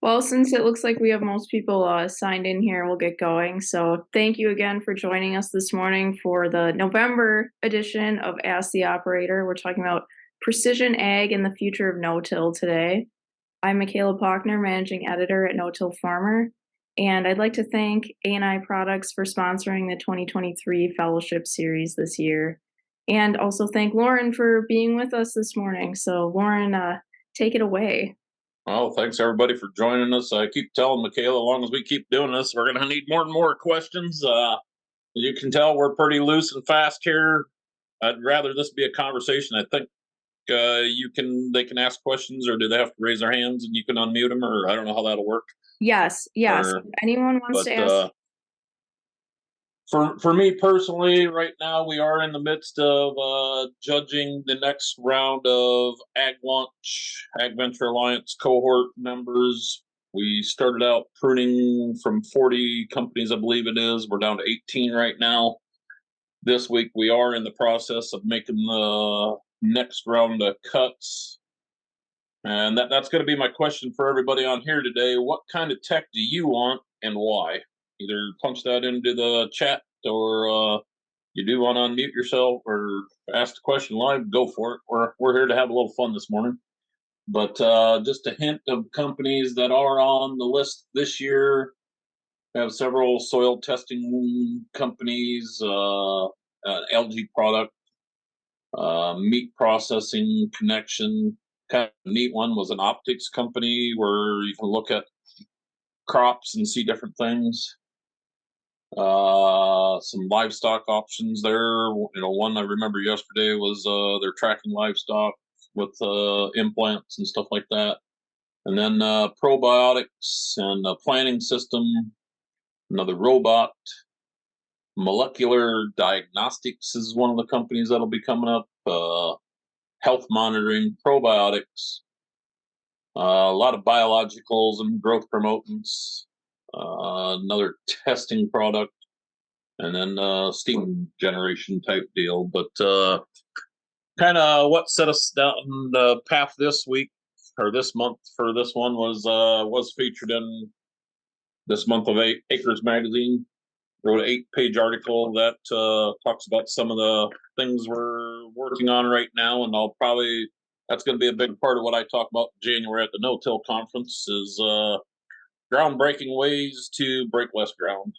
Well, since it looks like we have most people signed in here, we'll get going. So, thank you again for joining us this morning for the November edition of Ask the Operator. We're talking about precision ag and the future of no-till today. I'm Michaela Pochner, managing editor at No-Till Farmer, and I'd like to thank A&I Products for sponsoring the 2023 Fellowship Series this year, and also thank Loran for being with us this morning. So, Loran, take it away. Well, thanks everybody for joining us. I keep telling Michaela, as long as we keep doing this, we're going to need more and more questions. You can tell we're pretty loose and fast here. I'd rather this be a conversation. I think they can ask questions, or do they have to raise their hands and you can unmute them, or I don't know how that'll work. Yes, yes. Or, If anyone wants but to ask, for me personally, right now we are in the midst of judging the next round of AgVenture Alliance cohort members. We started out pruning from 40 companies, I believe it is. We're down to 18 right now. This week we are in the process of making the next round of cuts. And that's going to be my question for everybody on here today. What kind of tech do you want and why? Either punch that into the chat, or you do want to unmute yourself or ask the question live, go for it. We're here to have a little fun this morning. But just a hint of companies that are on the list this year. We have several soil testing companies, algae product, meat processing connection. Kind of neat one was an optics company where you can look at crops and see different things. Some livestock options there. One I remember yesterday was they're tracking livestock with implants and stuff like that. And then probiotics and a planning system, another robot. Molecular diagnostics is one of the companies that'll be coming up. Health monitoring, probiotics, a lot of biologicals and growth promotants, another testing product, and then steam generation type deal. But kind of what set us down the path this week or this month for this one was featured in this month of Acres magazine. Wrote an 8-page article that talks about some of the things we're working on right now, and that's going to be a big part of what I talk about in January at the No-Till conference is groundbreaking ways to break less ground.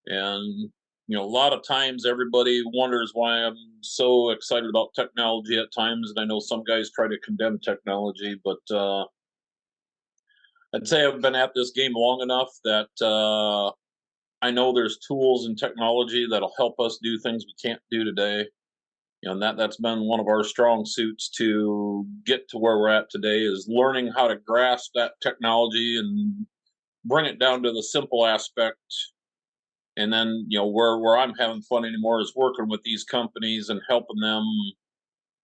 And a lot of times everybody wonders why I'm so excited about technology at times, and I know some guys try to condemn technology, but I'd say I've been at this game long enough that I know there's tools and technology that'll help us do things we can't do today. And that's been one of our strong suits to get to where we're at today is learning how to grasp that technology and bring it down to the simple aspect. And then, where I'm having fun anymore is working with these companies and helping them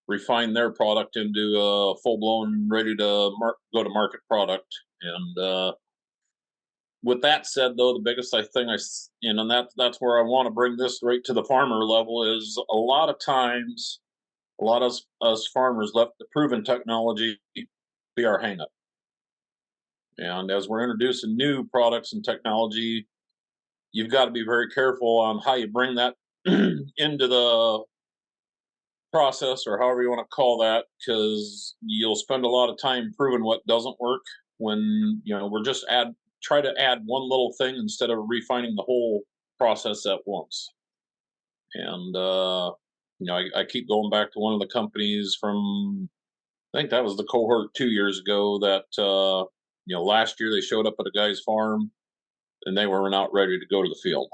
refine their product into a full-blown, ready to go to market product. And with that said, though, the biggest thing and that's where I want to bring this right to the farmer level is a lot of times, a lot of us farmers let the proven technology be our hangup. And as we're introducing new products and technology, you've got to be very careful on how you bring that into the process or however you want to call that, because you'll spend a lot of time proving what doesn't work when, we're just try to add one little thing instead of refining the whole process at once. And I keep going back to one of the companies from, I think that was the cohort 2 years ago that last year they showed up at a guy's farm and they were not ready to go to the field.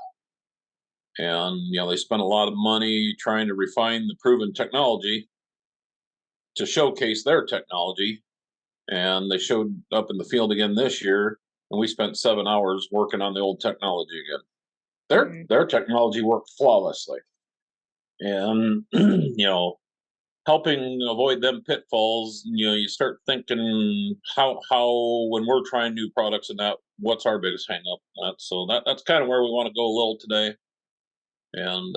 And they spent a lot of money trying to refine the proven technology to showcase their technology, and they showed up in the field again this year, and we spent 7 hours working on the old technology again. Their technology worked flawlessly, and helping avoid them pitfalls. You start thinking how when we're trying new products and what's our biggest hang up. So that's kind of where we want to go a little today. And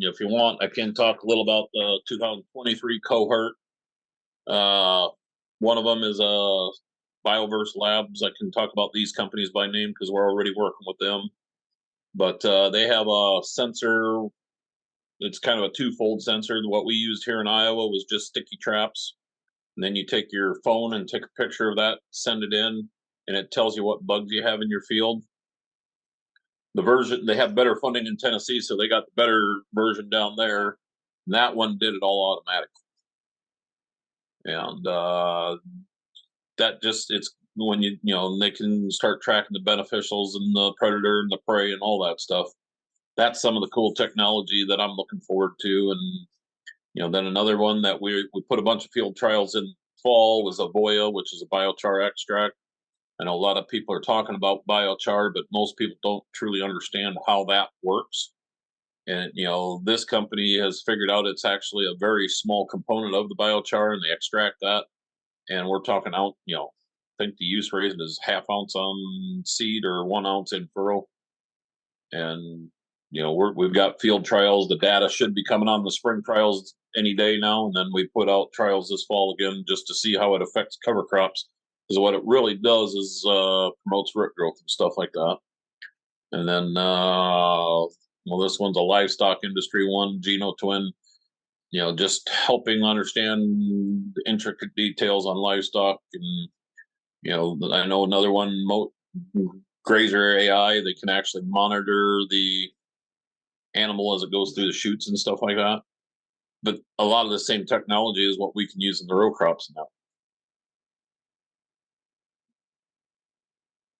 if you want, I can talk a little about the 2023 cohort. One of them is a Bioverse Labs. I can talk about these companies by name because we're already working with them. But they have a sensor. It's kind of a twofold sensor. What we used here in Iowa was just sticky traps. And then you take your phone and take a picture of that, send it in, and it tells you what bugs you have in your field. The version, they have better funding in Tennessee, so they got the better version down there. And that one did it all automatically. And that just, it's when they can start tracking the beneficials and the predator and the prey and all that stuff. That's some of the cool technology that I'm looking forward to. And then another one that we put a bunch of field trials in fall was Avoya, which is a biochar extract. I know a lot of people are talking about biochar, but most people don't truly understand how that works. And this company has figured out it's actually a very small component of the biochar, and they extract that. And we're talking out, I think the use rate is half ounce on seed or 1 ounce in furrow. And we've got field trials. The data should be coming on the spring trials any day now, and then we put out trials this fall again just to see how it affects cover crops. Because what it really does is promotes root growth and stuff like that. And then, this one's a livestock industry one, Geno Twin. Just helping understand the intricate details on livestock. And I know another one, Grazer AI. They can actually monitor the animal as it goes through the chutes and stuff like that. But a lot of the same technology is what we can use in the row crops now.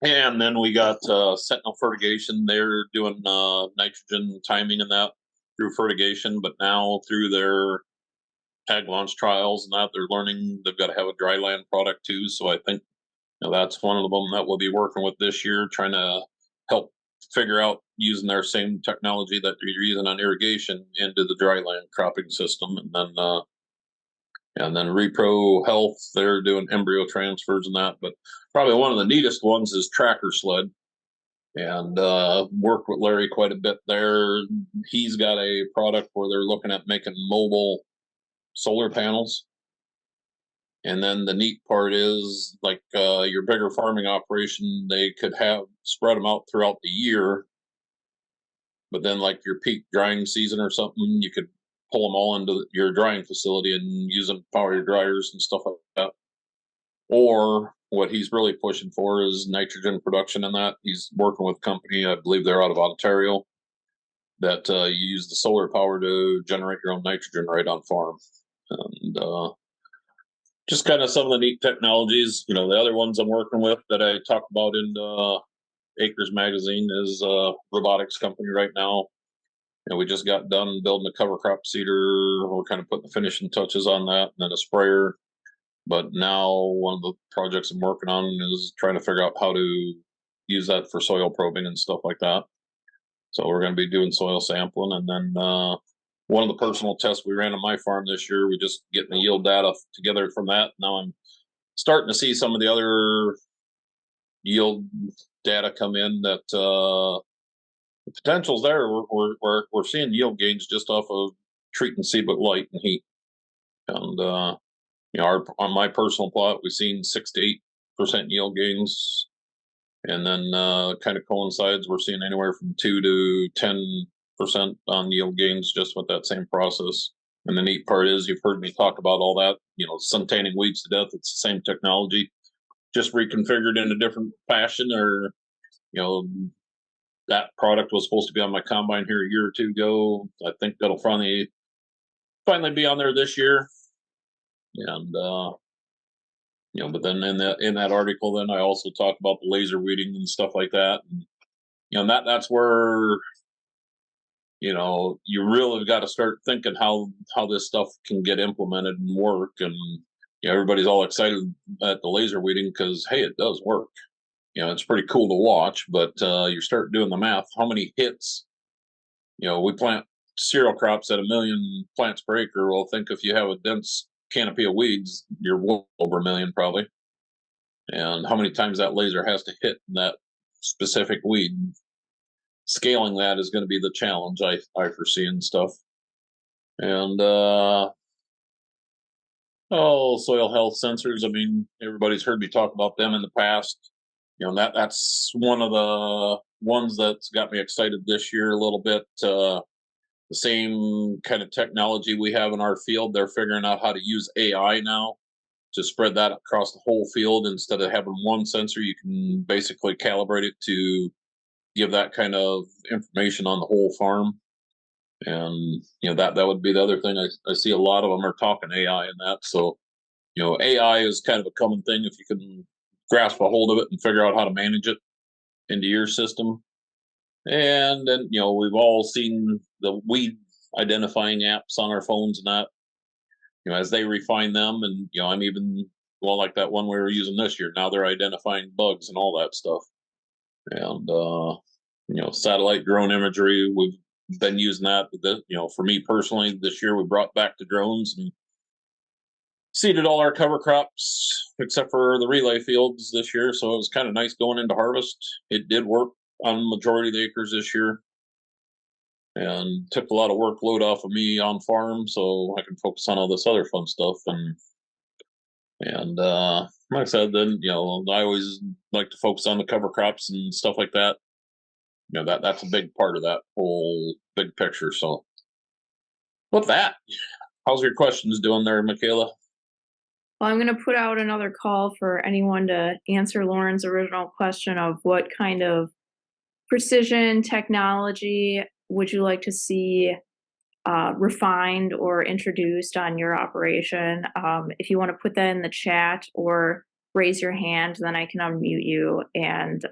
And then we got Sentinel Fertigation. They're doing nitrogen timing and that through fertigation, but now through their ag launch trials and that, they're learning they've got to have a dry land product too. So I think that's one of them that we'll be working with this year, trying to help figure out using their same technology that they're using on irrigation into the dry land cropping system. And then Repro Health, they're doing embryo transfers and that. But probably one of the neatest ones is Tracker Sled. And worked with Larry quite a bit there. He's got a product where they're looking at making mobile solar panels. And then the neat part is, like your bigger farming operation, they could have spread them out throughout the year. But then, like your peak drying season or something, you could pull them all into your drying facility and use them to power your dryers and stuff like that. Or what he's really pushing for is nitrogen production in that. He's working with a company, I believe they're out of Ontario, that you use the solar power to generate your own nitrogen right on farm. And just kind of some of the neat technologies. The other ones I'm working with that I talk about in Acres Magazine is a robotics company right now. And we just got done building a cover crop seeder. We're kind of putting the finishing touches on that, and then a sprayer. But now one of the projects I'm working on is trying to figure out how to use that for soil probing and stuff like that. So we're going to be doing soil sampling. And then one of the personal tests we ran on my farm this year, we just getting the yield data together from that. Now I'm starting to see some of the other yield data come in that the potential's there. We're seeing yield gains just off of treating seed with light and heat. And on my personal plot, we've seen 6 to 8% yield gains, and then kind of coincides. We're seeing anywhere from 2 to 10% on yield gains just with that same process. And the neat part is, you've heard me talk about all that. Sun-tanning weeds to death. It's the same technology, just reconfigured in a different fashion. Or that product was supposed to be on my combine here a year or two ago. I think that'll finally be on there this year. And but then in that article, then I also talk about the laser weeding and stuff like that. And that's where you really got to start thinking how this stuff can get implemented and work. And everybody's all excited at the laser weeding because, hey, it does work. It's pretty cool to watch. But you start doing the math. How many hits? We plant cereal crops at 1 million plants per acre. Well, think if you have a dense canopy of weeds, you're well over 1 million probably. And how many times that laser has to hit that specific weed. Scaling that is going to be the challenge I foresee and stuff. And Oh, soil health sensors. I mean, everybody's heard me talk about them in the past. That's one of the ones that's got me excited this year a little bit. The same kind of technology we have in our field, they're figuring out how to use AI now to spread that across the whole field. Instead of having one sensor, you can basically calibrate it to give that kind of information on the whole farm. And that would be the other thing. I see a lot of them are talking AI and that. So AI is kind of a common thing if you can grasp a hold of it and figure out how to manage it into your system. And then we've all seen the weed identifying apps on our phones and that. As they refine them, and I'm even, well, like that one we were using this year. Now they're identifying bugs and all that stuff. And satellite drone imagery. We've been using that. For me personally, this year we brought back the drones and seeded all our cover crops except for the relay fields this year. So it was kind of nice going into harvest. It did work on the majority of the acres this year and took a lot of workload off of me on farm so I can focus on all this other fun stuff. And like I said, then I always like to focus on the cover crops and stuff like that. That's a big part of that whole big picture. So with that, how's your questions doing there, Michaela? Well, I'm going to put out another call for anyone to answer Lauren's original question of what kind of precision technology would you like to see refined or introduced on your operation. If you want to put that in the chat or raise your hand, then I can unmute you and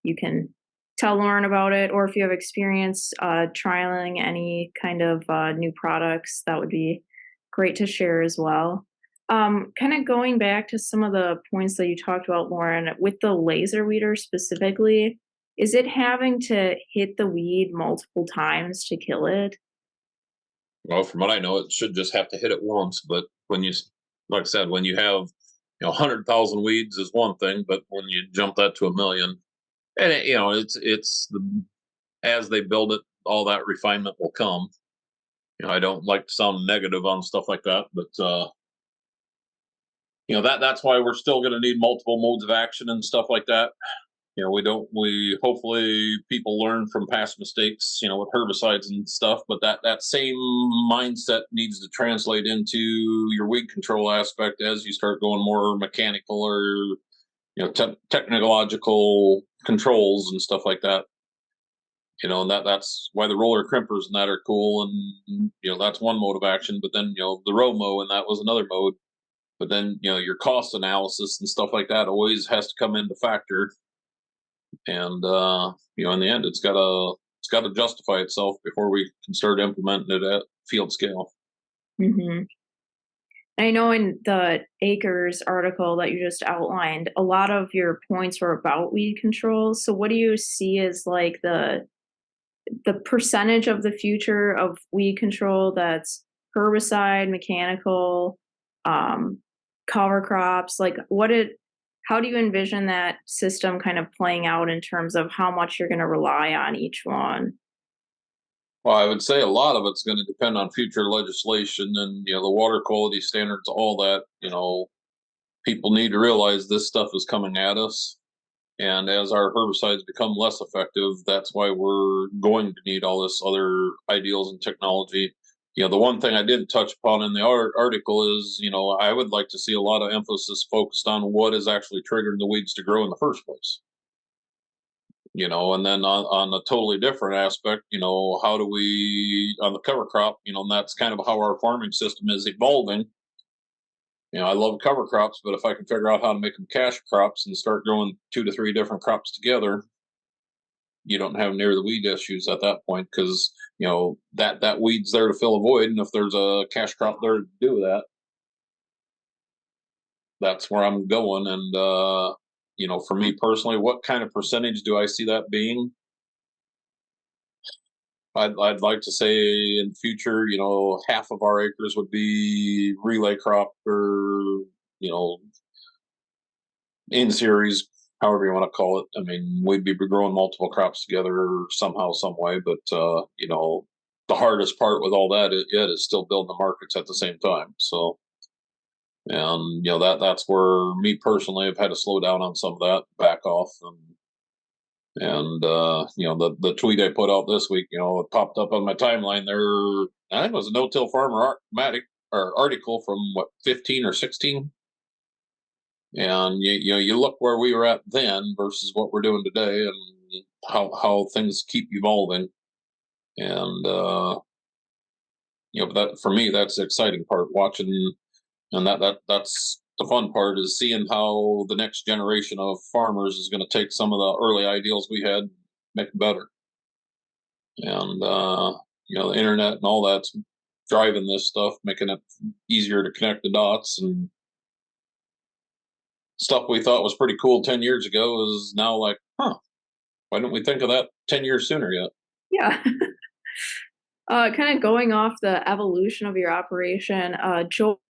you can tell Lauren about it. Or if you have experience trialing any kind of new products, that would be great to share as well. Kind of going back to some of the points that you talked about, Lauren, with the laser weeder specifically, is it having to hit the weed multiple times to kill it? Well, from what I know, it should just have to hit it once. But like I said, when you have 100,000 weeds is one thing, but when you jump that to a million, and it's as they build it, all that refinement will come. I don't like to sound negative on stuff like that, but that's why we're still going to need multiple modes of action and stuff like that. We hopefully people learn from past mistakes, with herbicides and stuff, but that same mindset needs to translate into your weed control aspect as you start going more mechanical or technological controls and stuff like that. And that's why the roller crimpers and that are cool, and that's one mode of action. But then the romo, and that was another mode. But then your cost analysis and stuff like that always has to come into factor. And in the end, it's got to justify itself before we can start implementing it at field scale. Hmm. I know in the acres article that you just outlined, a lot of your points were about weed control. So what do you see as like the percentage of the future of weed control that's herbicide, mechanical, um, cover crops? Like how do you envision that system kind of playing out in terms of how much you're going to rely on each one? Well, I would say a lot of it's going to depend on future legislation and the water quality standards, all that. People need to realize this stuff is coming at us. And as our herbicides become less effective, that's why we're going to need all this other ideals and technology. The one thing I didn't touch upon in the article is, I would like to see a lot of emphasis focused on what is actually triggering the weeds to grow in the first place. And then on a totally different aspect, how do we, on the cover crop, and that's kind of how our farming system is evolving. I love cover crops, but if I can figure out how to make them cash crops and start growing 2 to 3 different crops together, you don't have near the weed issues at that point because that weed's there to fill a void, and if there's a cash crop there to do that, that's where I'm going. And for me personally, what kind of percentage do I see that being? I'd like to say in future, half of our acres would be relay crop or in series, however you want to call it. I mean, we'd be growing multiple crops together somehow, some way. But the hardest part with all that is still building the markets at the same time. So And that's where me personally have had to slow down on some of that, back off, and the tweet I put out this week, it popped up on my timeline there. I think it was a no-till farmer article from what, 15 or 16, and you look where we were at then versus what we're doing today, and how things keep evolving. And but that, for me, that's the exciting part, watching. And that's the fun part, is seeing how the next generation of farmers is going to take some of the early ideals we had, make it better. And the internet and all that's driving this stuff, making it easier to connect the dots, and stuff we thought was pretty cool 10 years ago is now like, huh, why didn't we think of that 10 years sooner yet? Yeah. Kind of going off the evolution of your operation, Joel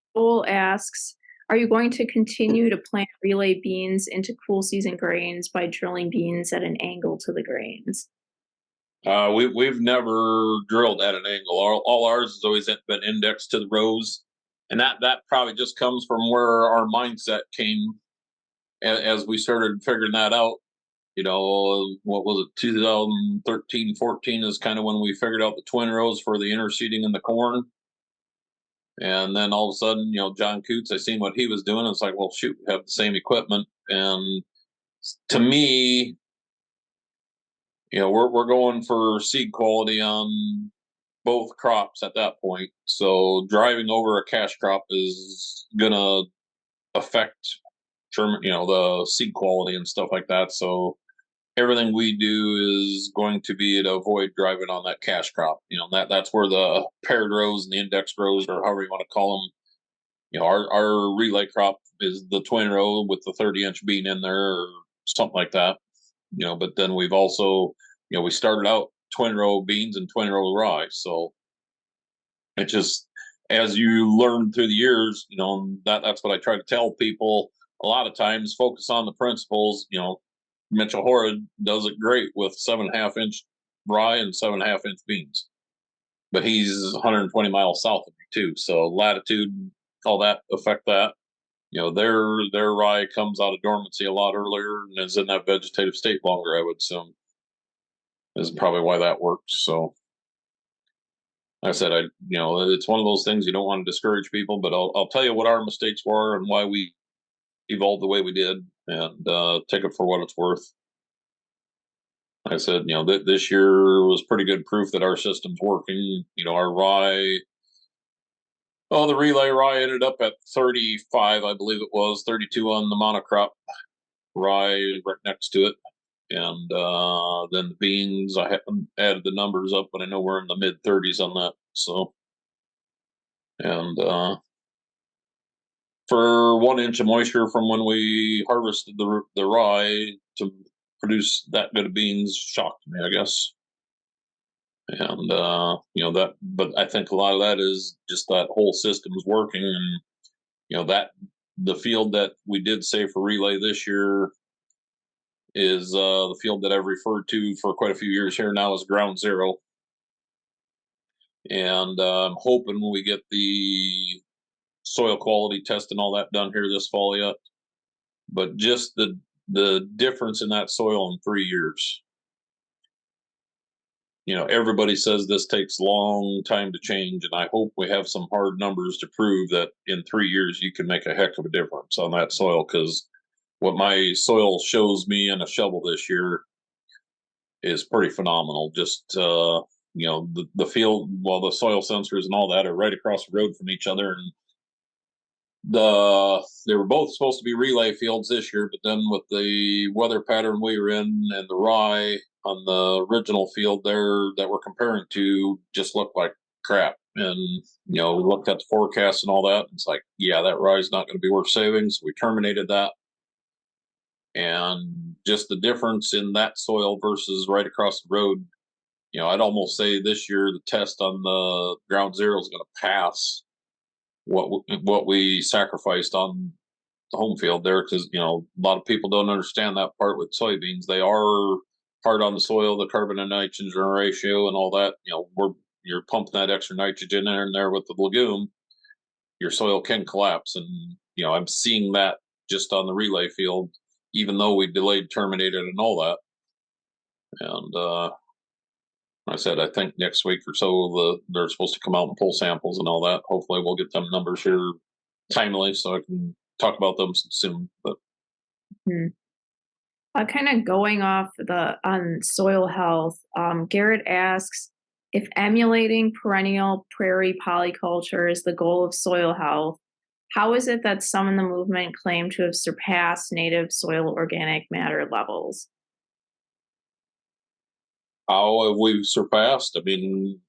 asks, are you going to continue to plant relay beans into cool season grains by drilling beans at an angle to the grains? We've never drilled at an angle. All ours has always been indexed to the rows, and that probably just comes from where our mindset came as we started figuring that out. What was it, 2013, 14 is kind of when we figured out the twin rows for the interseeding in the corn. And then all of a sudden, John Coots, I seen what he was doing. It's like, well, shoot, we have the same equipment. And to me, we're going for seed quality on both crops at that point. So driving over a cash crop is gonna affect the seed quality and stuff like that. So everything we do is going to be to avoid driving on that cash crop. That's where the paired rows and the index rows, or however you want to call them. Our relay crop is the twin row with the 30-inch bean in there, or something like that. But then we've also, we started out twin row beans and twin row rye. So it just, as you learn through the years, that's what I try to tell people. A lot of times, focus on the principles. Mitchell Horrid does it great with 7.5-inch rye and 7.5-inch beans, but he's 120 miles south of me too. So latitude, all that affect that. Their rye comes out of dormancy a lot earlier and is in that vegetative state longer, I would assume, is probably why that works. So like I said, it's one of those things you don't want to discourage people, but I'll tell you what our mistakes were and why we evolved the way we did, and take it for what it's worth. Like I said, this year was pretty good proof that our system's working. Our rye, the relay rye ended up at 35, I believe it was 32 on the monocrop rye right next to it. And then the beans, I haven't added the numbers up, but I know we're in the mid 30s on that. So, and for 1 inch of moisture from when we harvested the rye to produce that good of beans shocked me, I guess. And but I think a lot of that is just that whole system is working, and that the field that we did save for relay this year is the field that I've referred to for quite a few years here now as ground zero. And I'm hoping when we get the soil quality test and all that done here this fall yet, but just the difference in that soil in 3 years. Everybody says this takes a long time to change, and I hope we have some hard numbers to prove that in 3 years you can make a heck of a difference on that soil. Because what my soil shows me in a shovel this year is pretty phenomenal. Just the field, well, the soil sensors and all that are right across the road from each other, and they were both supposed to be relay fields this year, but then with the weather pattern we were in and the rye on the original field there that we're comparing to just looked like crap. And we looked at the forecast and all that, and it's like, yeah, that rye is not going to be worth saving, so we terminated that. And just the difference in that soil versus right across the road, I'd almost say this year the test on the ground zero is going to pass what we sacrificed on the home field there, because a lot of people don't understand that part with soybeans. They are hard on the soil, the carbon and nitrogen ratio and all that. You're pumping that extra nitrogen in there with the legume, your soil can collapse. And I'm seeing that just on the relay field, even though we delayed, terminated, and all that. And I said, I think next week or so, they're supposed to come out and pull samples and all that. Hopefully, we'll get them numbers here timely so I can talk about them soon. But Hmm. Kind of going off on soil health, Garrett asks if emulating perennial prairie polyculture is the goal of soil health. How is it that some in the movement claim to have surpassed native soil organic matter levels? how have we surpassed? I mean,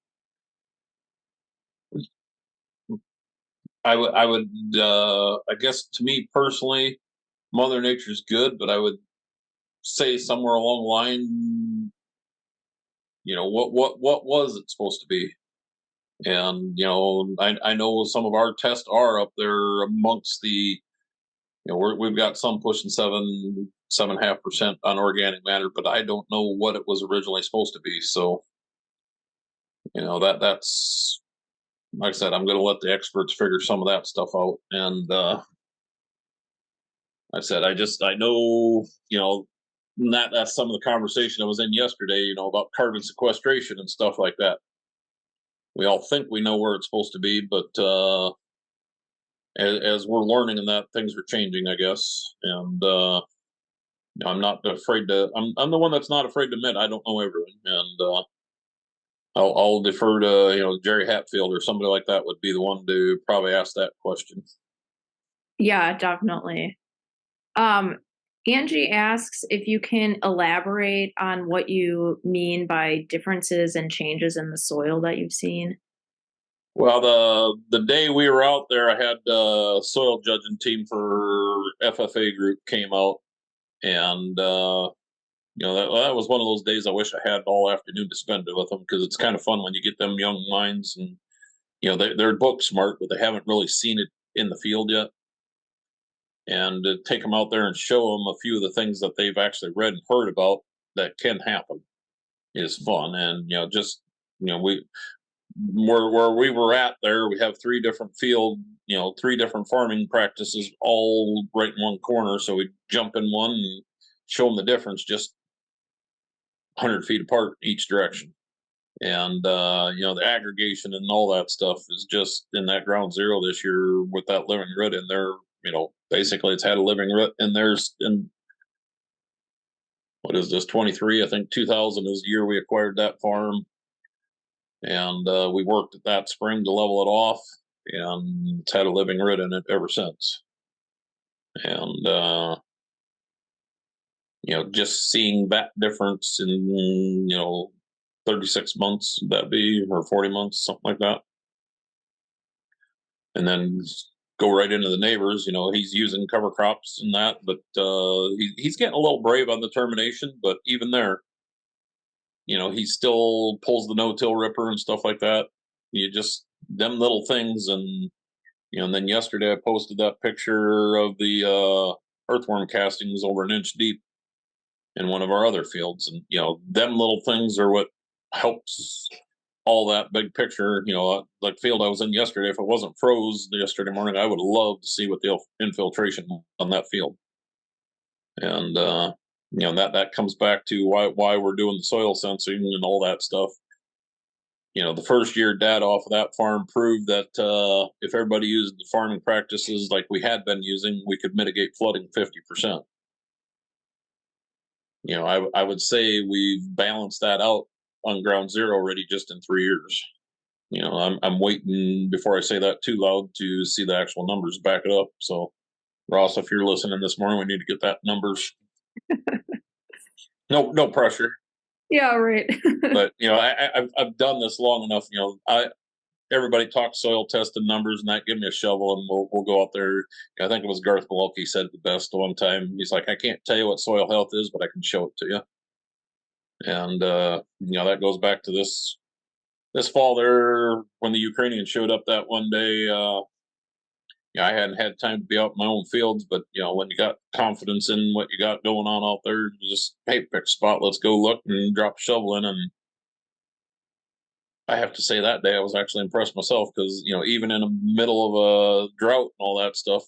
I guess to me personally, Mother Nature's good, but I would say somewhere along the line, what was it supposed to be? And I know some of our tests are up there amongst the, we've got some pushing 7.5% on organic matter, but I don't know what it was originally supposed to be. So that's, like I said, I'm going to let the experts figure some of that stuff out. And I know, that's some of the conversation I was in yesterday, about carbon sequestration and stuff like that. We all think we know where it's supposed to be, but as we're learning and that, things are changing, I guess. And I'm not afraid to. I'm the one that's not afraid to admit I don't know everything, and I'll defer to Jerry Hatfield or somebody like that would be the one to probably ask that question. Yeah, definitely. Um, Angie asks if you can elaborate on what you mean by differences and changes in the soil that you've seen. Well, the day we were out there, I had soil judging team for FFA group came out, and that was one of those days I wish I had all afternoon to spend it with them, because it's kind of fun when you get them young minds, and they're book smart, but they haven't really seen it in the field yet. And to take them out there and show them a few of the things that they've actually read and heard about that can happen is fun. And we where we were at there, we have three different farming practices all right in one corner. So we jump in one and show them the difference, just 100 feet apart each direction. And the aggregation and all that stuff is just in that ground zero this year with that living root in there. Basically it's had a living root in there's in what is this, 23? I think 2000 is the year we acquired that farm, and we worked that spring to level it off, and it's had a living root in it ever since. And just seeing that difference in 36 months, that'd be, or 40 months, something like that. And then go right into the neighbors. He's using cover crops and that, but he's getting a little brave on the termination. But even there, he still pulls the no-till ripper and stuff like that. You just them little things, and then yesterday I posted that picture of the earthworm castings over an inch deep in one of our other fields, and them little things are what helps all that big picture. Like field I was in yesterday, if it wasn't froze yesterday morning, I would love to see what the infiltration on that field. And that comes back to why we're doing the soil sensing and all that stuff. The first year data off of that farm proved that if everybody used the farming practices like we had been using, we could mitigate flooding 50%. I would say we've balanced that out on ground zero already just in 3 years. I'm waiting before I say that too loud to see the actual numbers back it up. So, Ross, if you're listening this morning, we need to get that numbers. No pressure. Yeah, right. But I've done this long enough. Everybody talks soil testing numbers and that. Give me a shovel and we'll go out there. I think it was Garth Malulke said it the best one time. He's like, I can't tell you what soil health is, but I can show it to you. And that goes back to this fall there when the Ukrainians showed up that one day. I hadn't had time to be out in my own fields, but when you got confidence in what you got going on out there, you just pick a spot, let's go look and drop a shovel in. And I have to say that day I was actually impressed myself, because even in the middle of a drought and all that stuff,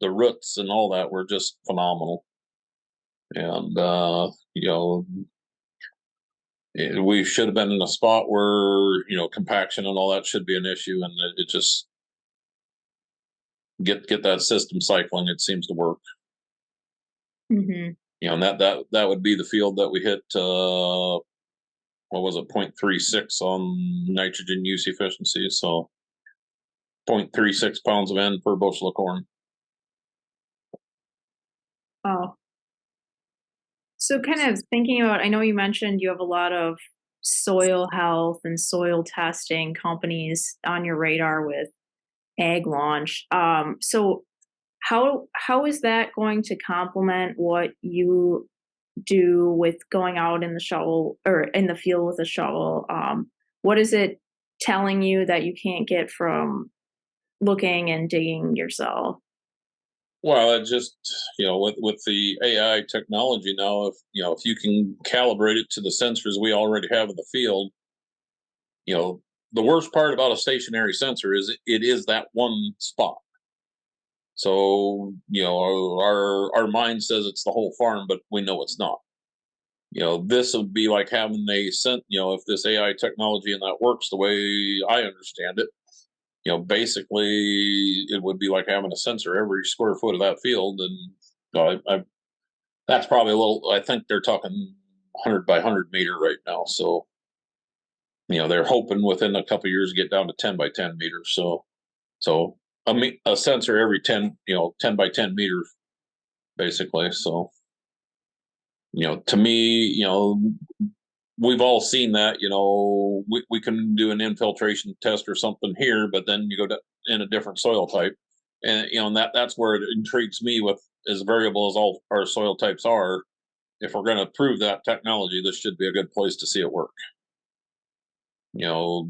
the roots and all that were just phenomenal. And we should have been in a spot where compaction and all that should be an issue, and it just get that system cycling. It seems to work. Hmm. And that would be the field that we hit. What was it, 0.36 on nitrogen use efficiency? So 0.36 pounds of N per bushel of corn. Oh, so kind of thinking about, I know you mentioned you have a lot of soil health and soil testing companies on your radar with AgLaunch. So how is that going to complement what you do with going out in the shovel or in the field with a shovel? What is it telling you that you can't get from looking and digging yourself? Well, it just with the AI technology now, if you can calibrate it to the sensors we already have in the field, you know the worst part about a stationary sensor is it is that one spot. So our mind says it's the whole farm, but we know it's not. This would be like having a if this AI technology and that works the way I understand it, basically it would be like having a sensor every square foot of that field. And that's probably a little. I think they're talking 100 by 100 meter right now. So they're hoping within a couple of years get down to 10 by 10 meters. So a sensor every 10 by 10 meters basically. So to me, we've all seen that. We can do an infiltration test or something here, but then you go to in a different soil type, and and that's where it intrigues me. With as variable as all our soil types are, if we're going to prove that technology, this should be a good place to see it work. you know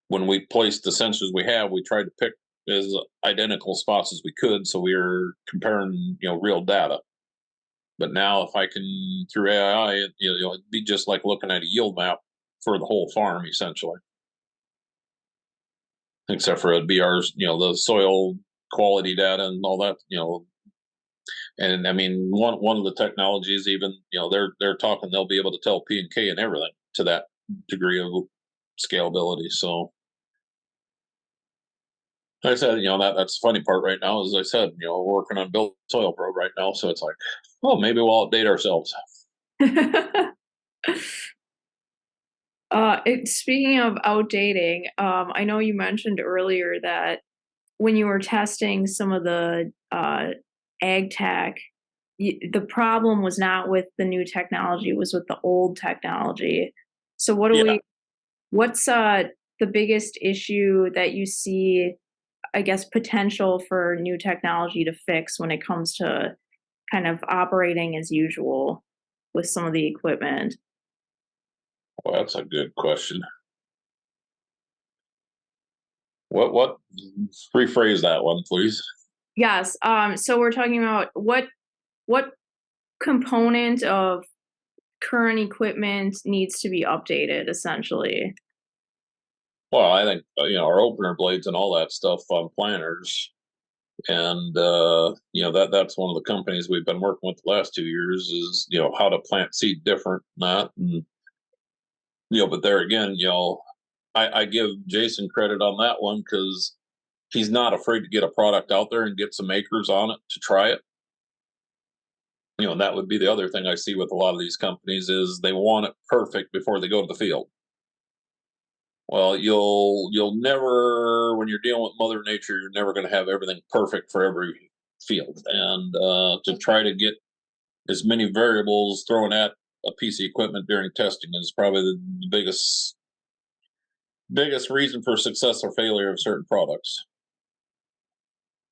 when we placed the sensors we have, we tried to pick as identical spots as we could, so we were comparing real data. But now, if I can through AI, it'd be just like looking at a yield map for the whole farm, essentially. Except for it'd be ours, the soil quality data and all that, And I mean, one of the technologies, even they're talking they'll be able to tell P and K and everything to that degree of scalability. So, like I said, that's the funny part right now. As I said, we're working on build soil probe right now, so it's like, oh, maybe we'll update ourselves. Speaking of outdating, I know you mentioned earlier that when you were testing some of the ag tech, the problem was not with the new technology; it was with the old technology. So, Yeah. what's the biggest issue that you see? I guess potential for new technology to fix when it comes to kind of operating as usual with some of the equipment. Well, that's a good question. What rephrase that one, please? Yes. So we're talking about what component of current equipment needs to be updated, essentially. Well, I think our opener blades and all that stuff on planters, and that's one of the companies we've been working with the last 2 years is how to plant seed different, not and but there again, I give Jason credit on that one because he's not afraid to get a product out there and get some acres on it to try it. And that would be the other thing I see with a lot of these companies is they want it perfect before they go to the field. Well, you'll never, when you're dealing with Mother Nature, you're never going to have everything perfect for every field. And to try to get as many variables thrown at a piece of equipment during testing is probably the biggest reason for success or failure of certain products.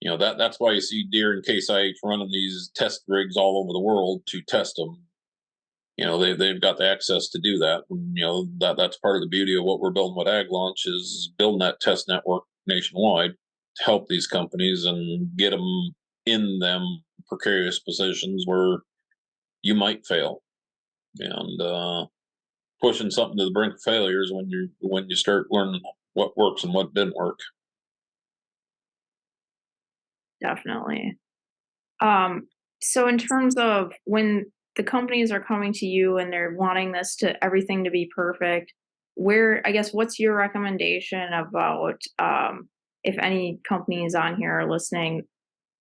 That's why you see Deere and Case IH running these test rigs all over the world to test them. They've got the access to do that. And, that's part of the beauty of what we're building with AgLaunch is building that test network nationwide to help these companies and get them in them precarious positions where you might fail. And pushing something to the brink of failure is when you start learning what works and what didn't work. definitely. Um, so in terms of when the companies are coming to you and they're wanting this to everything to be perfect, where I guess what's your recommendation about if any companies on here are listening,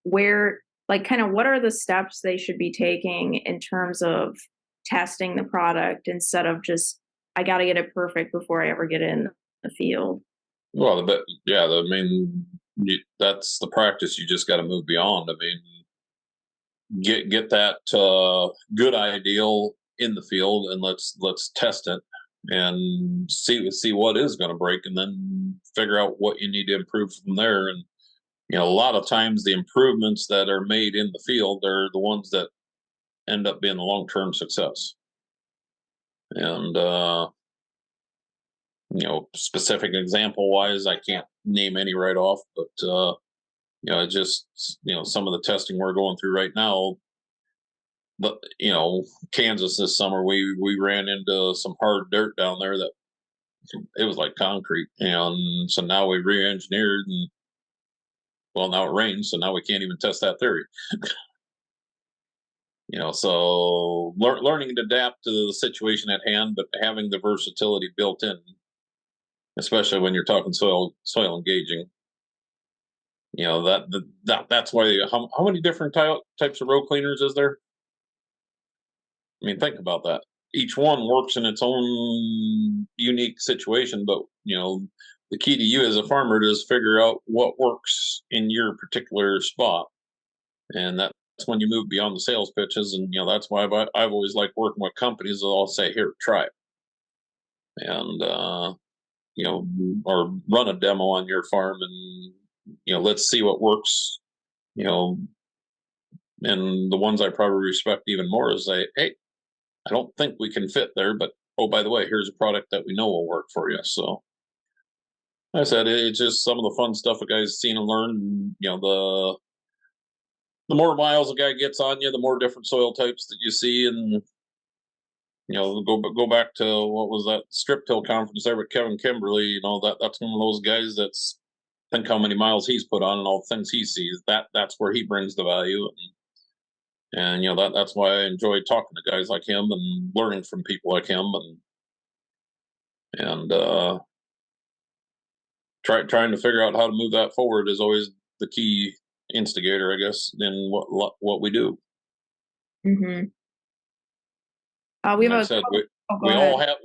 where like kind of what are the steps they should be taking in terms of testing the product instead of just I got to get it perfect before I ever get in the field. Well, yeah, I mean, that's the practice you just got to move beyond. I mean, get that good ideal in the field, and let's test it and see what is going to break, and then figure out what you need to improve from there. And a lot of times the improvements that are made in the field are the ones that end up being a long-term success. And specific example wise, I can't name any right off, but just some of the testing we're going through right now. But Kansas this summer, we ran into some hard dirt down there that it was like concrete, and so now we re-engineered, and well, now it rains, so now we can't even test that theory. So learning to adapt to the situation at hand, but having the versatility built in, especially when you're talking soil engaging. That's why. How many different types of row cleaners is there? I mean, think about that. Each one works in its own unique situation, but the key to you as a farmer is figure out what works in your particular spot, and that's when you move beyond the sales pitches. And that's why I've always liked working with companies that all say, "Here, try it," and or run a demo on your farm, and let's see what works. You know, and the ones I probably respect even more is say, "Hey, I don't think we can fit there, but oh, by the way, here's a product that we know will work for you." So like I said, it's just some of the fun stuff a guy's seen and learned. The more miles a guy gets on you, the more different soil types that you see, and go back to what was that strip till conference there with Kevin Kimberly. That's one of those guys that's think how many miles he's put on and all the things he sees. That's where he brings the value, and that's why I enjoy talking to guys like him and learning from people like him, and trying to figure out how to move that forward is always the key instigator, I guess, in what we do. Hmm. We And have like I a said, oh, go we all ahead. have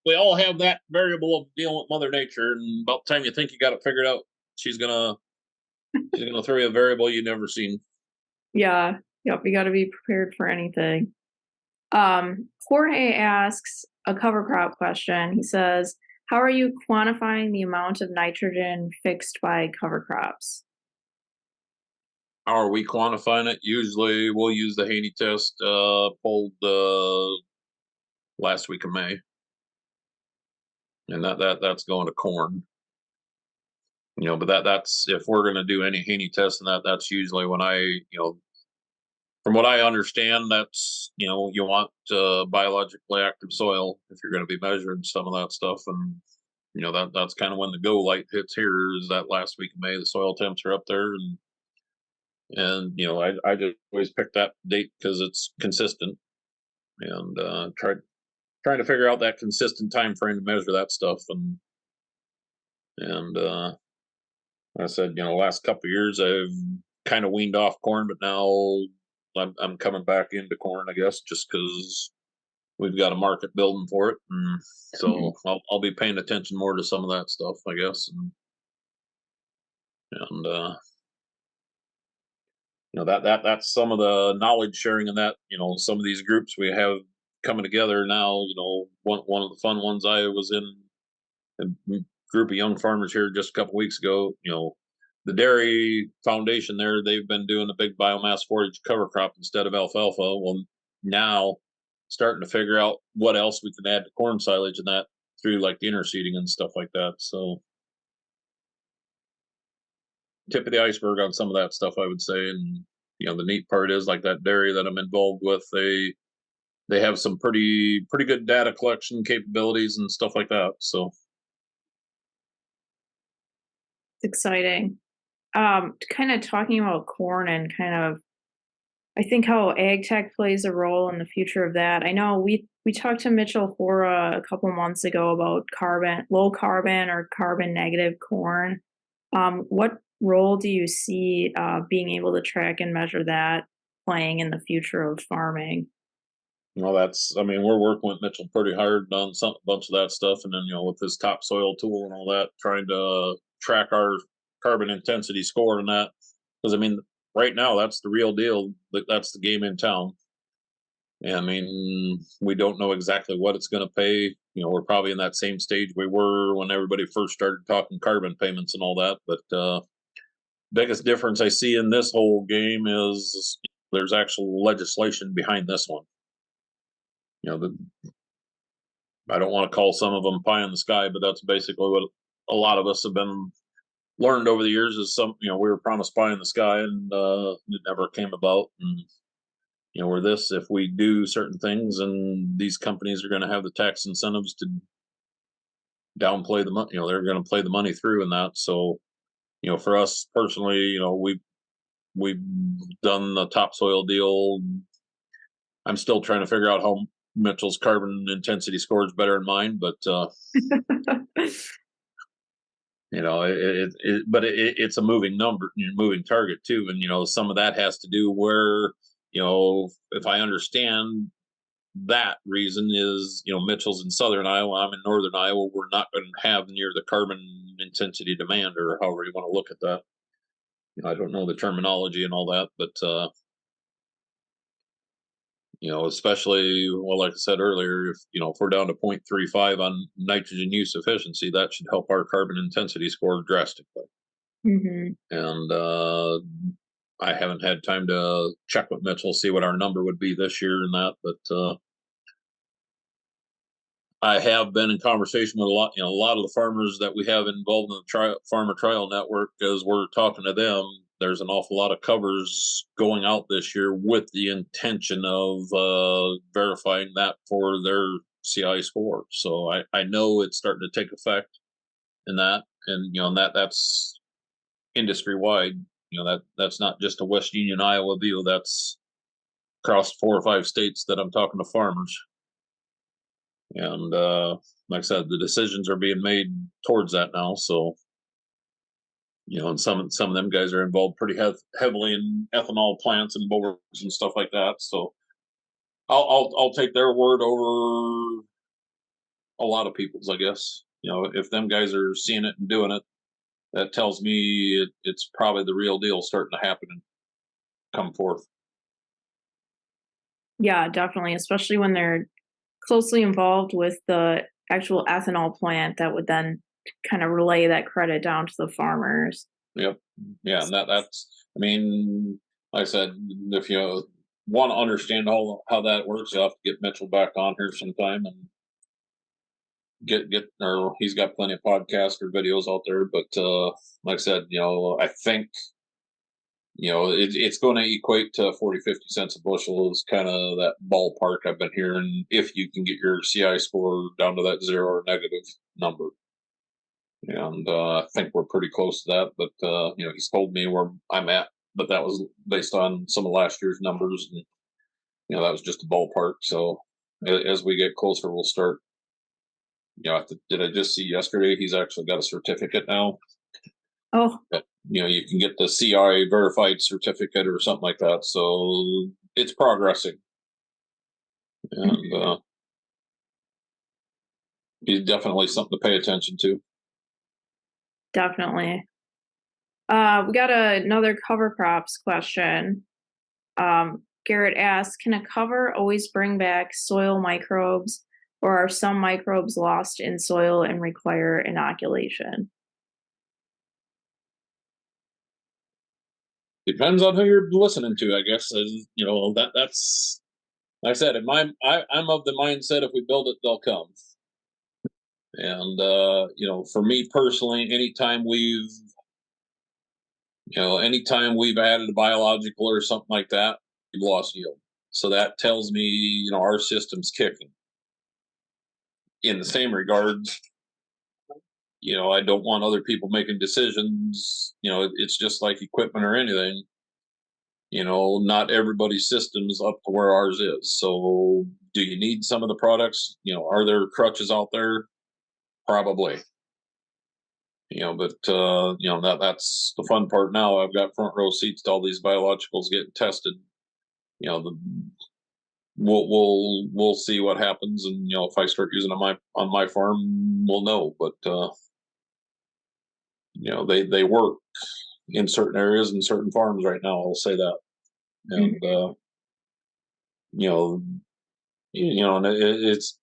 we all have that variable of dealing with Mother Nature, and about the time you think you got it figured out, she's gonna throw you a variable you never seen. Yeah, yep, we got to be prepared for anything. Jorge asks a cover crop question. He says, "How are you quantifying the amount of nitrogen fixed by cover crops?" How are we quantifying it? Usually, we'll use the Haney test pulled last week of May, and that's going to corn. But that's if we're going to do any Haney test, and that's usually when from what I understand, that's you want biologically active soil if you're going to be measuring some of that stuff, and that's kind of when the go light hits here. Is that last week of May? The soil temps are up there, and I just always pick that date because it's consistent, and trying to figure out that consistent time frame to measure that stuff, and I said, last couple of years I've kind of weaned off corn, but now I'm coming back into corn, I guess, just because we've got a market building for it, and Mhm. so I'll be paying attention more to some of that stuff, I guess, and that's some of the knowledge sharing, and that some of these groups we have coming together now. One of the fun ones I was in a group of young farmers here just a couple weeks ago. The dairy foundation there, they've been doing a big biomass forage cover crop instead of alfalfa. Well, now starting to figure out what else we can add to corn silage and that through like the interseeding and stuff like that. So tip of the iceberg on some of that stuff, I would say. And the neat part is like that dairy that I'm involved with, they have some pretty good data collection capabilities and stuff like that. So It's exciting. kind of talking about corn and kind of I think how AgTech plays a role in the future of that. I know we talked to Mitchell Hora a couple months ago about low carbon or carbon negative corn. What role do you see being able to track and measure that playing in the future of farming? Well, I mean, we're working with Mitchell pretty hard on some bunch of that stuff, and then with this topsoil tool and all that, trying to track our carbon intensity score and that. Because I mean, right now that's the real deal. That's the game in town. And I mean, we don't know exactly what it's going to pay. We're probably in that same stage we were when everybody first started talking carbon payments and all that. But biggest difference I see in this whole game is there's actual legislation behind this one. The I don't want to call some of them pie in the sky, but that's basically what a lot of us have been learned over the years. Is we were promised pie in the sky, and it never came about. And we're this if we do certain things, and these companies are going to have the tax incentives to downplay the money. They're going to play the money through in that. So for us personally, we've done the topsoil deal. I'm still trying to figure out how Mitchell's carbon intensity score is better than mine, but it's a moving number, moving target too, and some of that has to do where if I understand that reason is Mitchell's in southern Iowa, I'm in northern Iowa, we're not going to have near the carbon intensity demand, or however you want to look at that. I don't know the terminology and all that, but especially, well, like I said earlier, if we're down to 0.35 on nitrogen use efficiency, that should help our carbon intensity score drastically. Hmm. And I haven't had time to check with Mitchell, see what our number would be this year and that, but I have been in conversation with a lot of the farmers that we have involved in the farmer trial network. As we're talking to them, there's an awful lot of covers going out this year with the intention of verifying that for their CI score. So I know it's starting to take effect in that, and that's industry wide. That's not just a West Union, Iowa view. That's across 4 or 5 states that I'm talking to farmers. And like I said, the decisions are being made towards that now. So, and some of them guys are involved pretty heavily in ethanol plants and boards and stuff like that. So, I'll take their word over a lot of people's, I guess. If them guys are seeing it and doing it, that tells me it's probably the real deal starting to happen and come forth. Yeah, definitely, especially when they're closely involved with the actual ethanol plant that would then kind of relay that credit down to the farmers. Yep. Yeah, and that's. I mean, like I said, if you want to understand how that works, you'll have to get Mitchell back on here sometime and get or he's got plenty of podcasts or videos out there. But like I said, I think it's going to equate to 40, 50 cents a bushel is kind of that ballpark I've been hearing. If you can get your CI score down to that 0 or negative number. And I think we're pretty close to that. But he's told me where I'm at, but that was based on some of last year's numbers, and that was just a ballpark. So as we get closer, we'll start. Did I just see yesterday? He's actually got a certificate now. Oh, That, you can get the CI verified certificate or something like that. So it's progressing, and he's definitely something to pay attention to. definitely. We got another cover crops question. Garrett asks, can a cover always bring back soil microbes, or are some microbes lost in soil and require inoculation? Depends on who you're listening to, I guess. That's like I said. I'm of the mindset if we build it, they'll come. And for me personally, anytime we've added a biological or something like that, we've lost yield. So that tells me, our system's kicking. In the same regards, I don't want other people making decisions. It's just like equipment or anything. Not everybody's system's up to where ours is. So, do you need some of the products? Are there crutches out there? Probably. But that's the fun part now. I've got front row seats to all these biologicals getting tested. You know, the, we'll see what happens, and if I start using on my farm, we'll know. But they work in certain areas and certain farms right now. I'll say that, Mhm. and you know, and it's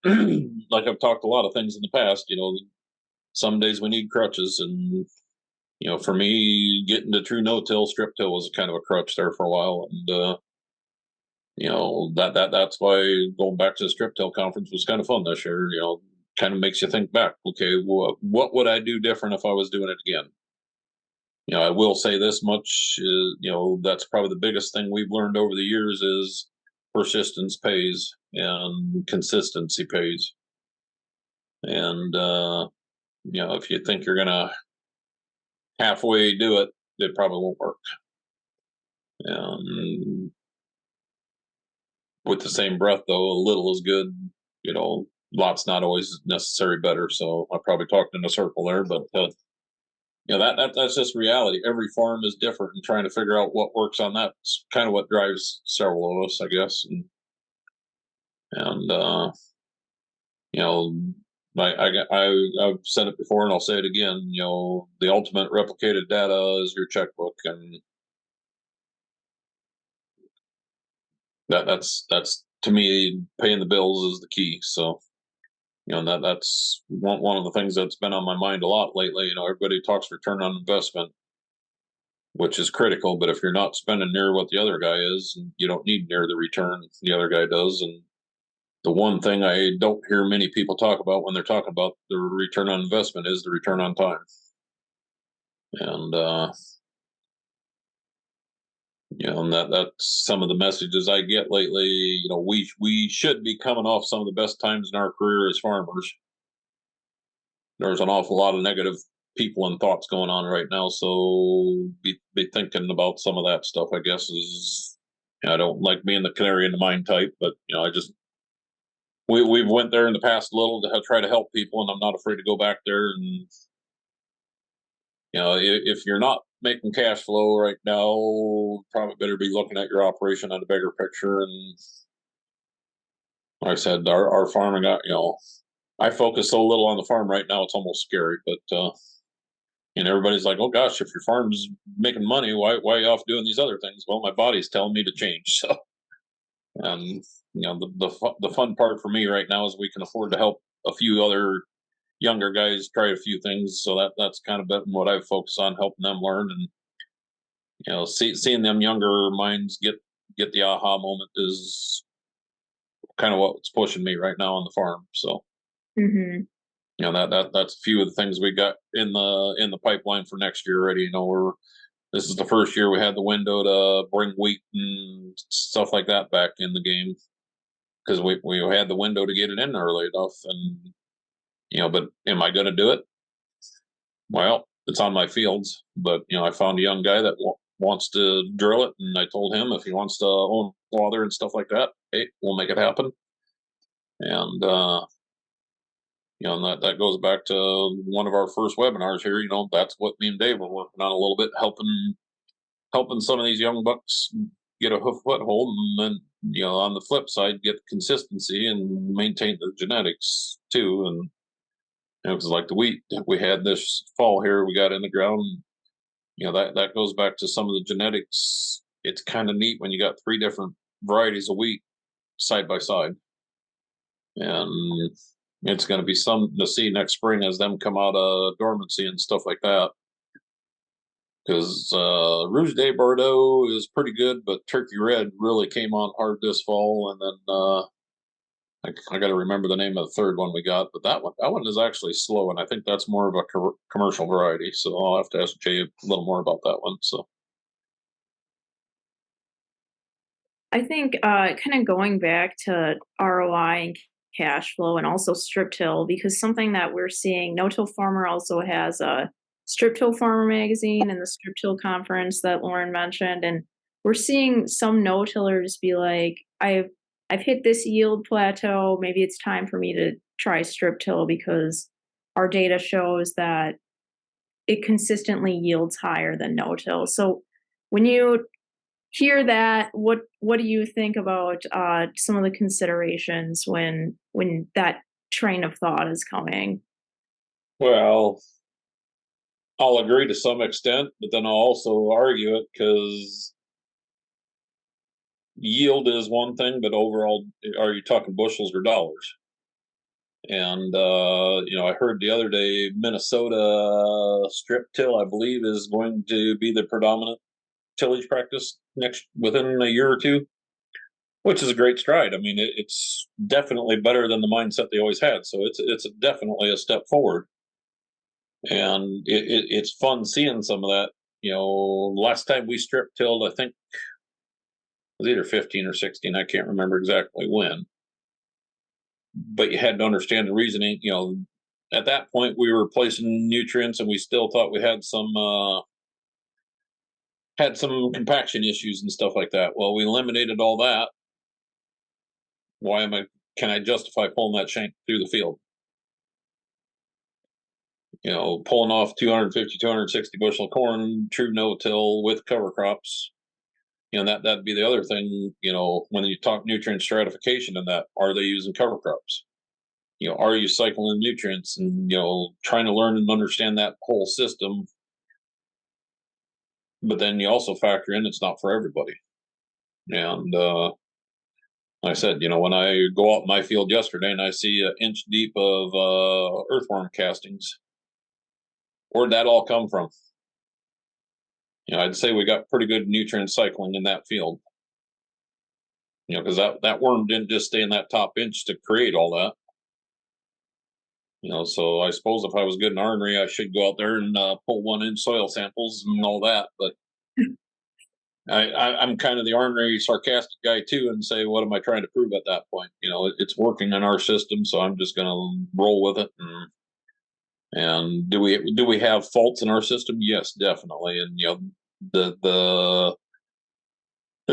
like I've talked a lot of things in the past. Some days we need crutches, and for me, getting to true no-till, strip-till was kind of a crutch there for a while, and that's why going back to the strip-till conference was kind of fun this year. Kind of makes you think back. Okay, what would I do different if I was doing it again? I will say this much. That's probably the biggest thing we've learned over the years is persistence pays and consistency pays. And if you think you're gonna halfway do it, it probably won't work. With the same breath, though, a little is good. Lots not always necessary better. So I probably talked in a circle there, but that's just reality. Every farm is different, and trying to figure out what works on that's kind of what drives several of us, I guess. And you know, I've said it before, and I'll say it again. The ultimate replicated data is your checkbook, and that's to me, paying the bills is the key. So that's one of the things that's been on my mind a lot lately. Everybody talks return on investment, which is critical, but if you're not spending near what the other guy is, you don't need near the return the other guy does. And the one thing I don't hear many people talk about when they're talking about the return on investment is the return on time. And and that's some of the messages I get lately. We should be coming off some of the best times in our career as farmers. There's an awful lot of negative people and thoughts going on right now, so be thinking about some of that stuff. I guess is I don't like being the canary in the mine type, but I just we've went there in the past a little to try to help people, and I'm not afraid to go back there. And if you're not making cash flow right now, probably better be looking at your operation on the bigger picture. And like I said, our farming, I focus so little on the farm right now, it's almost scary. But and everybody's like, "Oh gosh, if your farm's making money, why are you off doing these other things?" Well, my body's telling me to change. So, and the fun part for me right now is we can afford to help a few other younger guys try a few things. So that's kind of been what I've focused on, helping them learn. And seeing them younger minds get the aha moment is kind of what's pushing me right now on the farm. So Mhm. that's a few of the things we got in the pipeline for next year already. This is the first year we had the window to bring wheat and stuff like that back in the game, because we had the window to get it in early enough. And but am I going to do it? Well, it's on my fields, but I found a young guy that wants to drill it, and I told him if he wants to own water and stuff like that, hey, we'll make it happen. And and that goes back to one of our first webinars here. That's what me and Dave were working on a little bit, helping some of these young bucks get a foothold, and then on the flip side, get consistency and maintain the genetics too. And it was like the wheat that we had this fall here, we got in the ground. That goes back to some of the genetics. It's kind of neat when you got three different varieties of wheat side by side, and it's going to be some to see next spring as them come out of dormancy and stuff like that. Because Rouge de Bordeaux is pretty good, but Turkey Red really came on hard this fall. And then I got to remember the name of the third one we got, but that one is actually slow, and I think that's more of a commercial variety. So I'll have to ask Jay a little more about that one. So I think kind of going back to ROI and cash flow, and also strip till, because something that we're seeing, No Till Farmer also has a Strip Till Farmer magazine and the Strip Till conference that Loran mentioned, and we're seeing some no-tillers be like, I've hit this yield plateau, maybe it's time for me to try strip till because our data shows that it consistently yields higher than no-till. So when you hear that, what do you think about some of the considerations when that train of thought is coming? Well, I'll agree to some extent, but then I'll also argue it because yield is one thing, but overall, are you talking bushels or dollars? And I heard the other day Minnesota strip till, I believe, is going to be the predominant tillage practice next within a year or two, which is a great stride. I mean, it's definitely better than the mindset they always had. So it's definitely a step forward, and it's fun seeing some of that. Last time we strip tilled, I think it was either 15 or 16. I can't remember exactly when, but you had to understand the reasoning. At that point, we were replacing nutrients, and we still thought we had some compaction issues and stuff like that. Well, we eliminated all that. Why am I? Can I justify pulling that shank through the field? Pulling off 250, 260 bushel of corn, true no-till with cover crops. That'd be the other thing. When you talk nutrient stratification and that, are they using cover crops? Are you cycling nutrients and trying to learn and understand that whole system? But then you also factor in it's not for everybody. And I said, when I go out in my field yesterday and I see an inch deep of earthworm castings, where'd that all come from? I'd say we got pretty good nutrient cycling in that field. Because that worm didn't just stay in that top inch to create all that. So I suppose if I was good in ornery, I should go out there and pull 1 inch soil samples and all that. But I'm kind of the ornery, sarcastic guy too, and say, what am I trying to prove at that point? It's working in our system, so I'm just going to roll with it. And do we have faults in our system? Yes, definitely. And the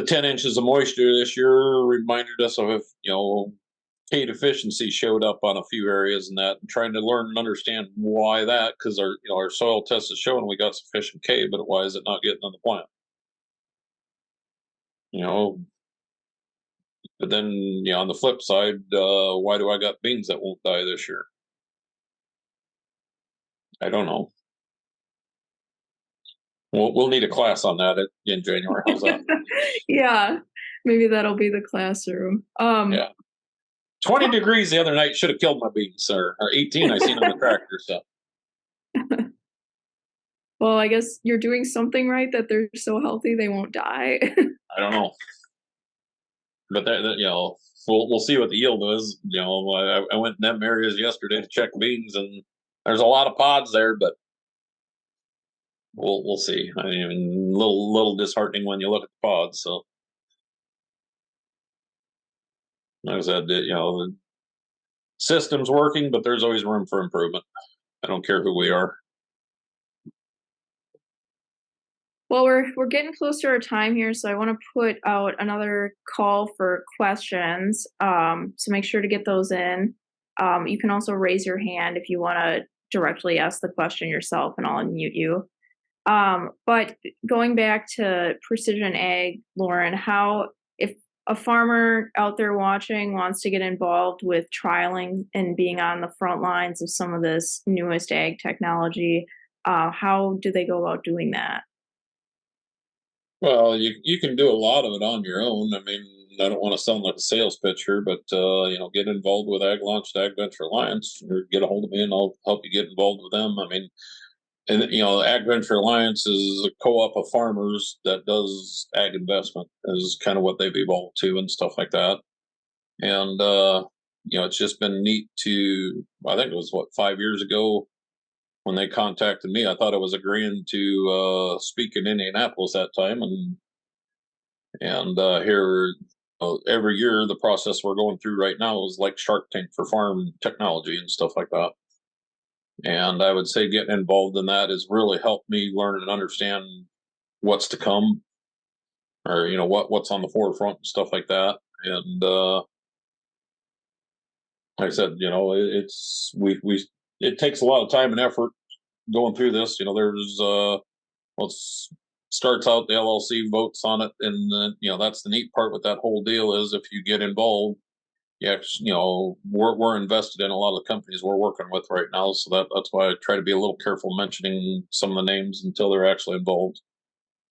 10 inches of moisture this year reminded us of K deficiency showed up on a few areas, and that, and trying to learn and understand why that, because our soil test is showing we got sufficient K, but why is it not getting on the plant? But then on the flip side, why do I got beans that won't die this year? I don't know. We'll need a class on that in January. How's that? Yeah, maybe that'll be the classroom. Yeah. 20 degrees the other night should have killed my beans, or 18 I seen on the tractor. So Well, I guess you're doing something right that they're so healthy they won't die. I don't know, but we'll see what the yield is. I went in them areas yesterday to check beans, and there's a lot of pods there, but we'll see. I mean, little disheartening when you look at the pods. So like I said, the system's working, but there's always room for improvement. I don't care who we are. Well, we're getting close to our time here, so I want to put out another call for questions. So make sure to get those in. You can also raise your hand if you want to directly ask the question yourself, and I'll unmute you. But going back to precision ag, Loran, how if a farmer out there watching wants to get involved with trialing and being on the front lines of some of this newest ag technology, how do they go about doing that? Well, you can do a lot of it on your own. I mean, I don't want to sound like a sales pitcher, but get involved with AgVenture Alliance, or get a hold of me, and I'll help you get involved with them. I mean, and AgVenture Alliance is a co-op of farmers that does ag investment, is kind of what they've evolved to and stuff like that. And it's just been neat to. I think it was 5 years ago when they contacted me. I thought I was agreeing to speak in Indianapolis that time, and here every year the process we're going through right now is like Shark Tank for farm technology and stuff like that. And I would say getting involved in that has really helped me learn and understand what's to come, or what's on the forefront and stuff like that. And like I said, it's we it takes a lot of time and effort going through this. There's well, starts out the LLC votes on it, and that's the neat part with that whole deal is if you get involved, yeah, we're invested in a lot of the companies we're working with right now, so that's why I try to be a little careful mentioning some of the names until they're actually involved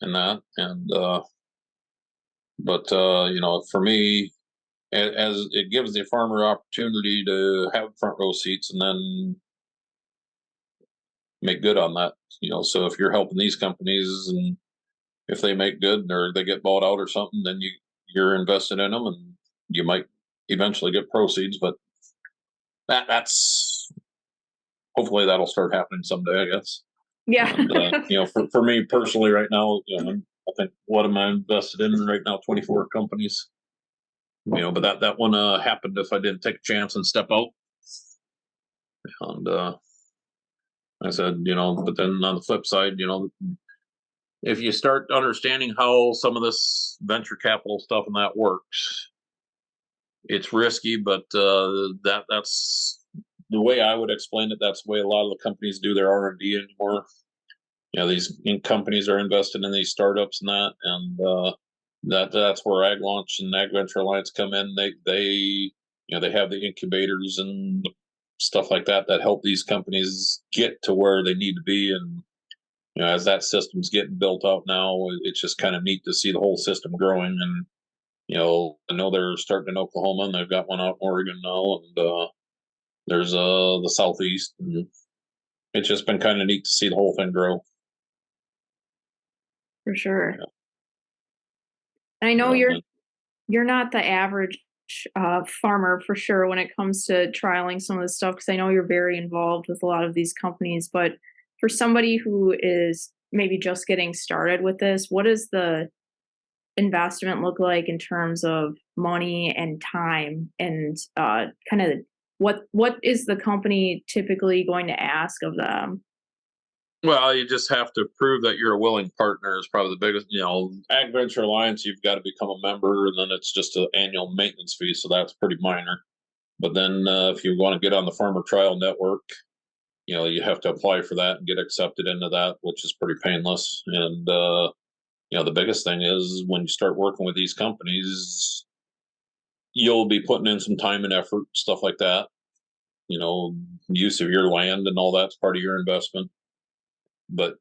in that. And but for me, as it gives the farmer opportunity to have front row seats and then make good on that. So if you're helping these companies and if they make good or they get bought out or something, then you're invested in them and you might eventually get proceeds. But that's hopefully that'll start happening someday, I guess. Yeah. And for me personally, right now, I think what am I invested in right now? 24 companies. But that one happened if I didn't take a chance and step out. And I said, but then on the flip side, if you start understanding how some of this venture capital stuff and that works, it's risky, but that's the way I would explain it. That's the way a lot of the companies do their R&D anymore. These companies are invested in these startups and that, and that's where Ag Launch and AgVenture Alliance come in. They have the incubators and stuff like that that help these companies get to where they need to be. And as that system's getting built out now, it's just kind of neat to see the whole system growing. And I know they're starting in Oklahoma, and they've got one out in Oregon now, and there's the Southeast. And it's just been kind of neat to see the whole thing grow. For sure. Yeah. And I know Well, you're not the average farmer for sure when it comes to trialing some of this stuff, because I know you're very involved with a lot of these companies. But for somebody who is maybe just getting started with this, what does the investment look like in terms of money and time, and kind of what is the company typically going to ask of them? Well, you just have to prove that you're a willing partner is probably the biggest. AgVenture Alliance, you've got to become a member, and then it's just an annual maintenance fee, so that's pretty minor. But then if you want to get on the Farmer Trial Network, you have to apply for that and get accepted into that, which is pretty painless. And the biggest thing is when you start working with these companies, you'll be putting in some time and effort, stuff like that. Use of your land and all that's part of your investment. But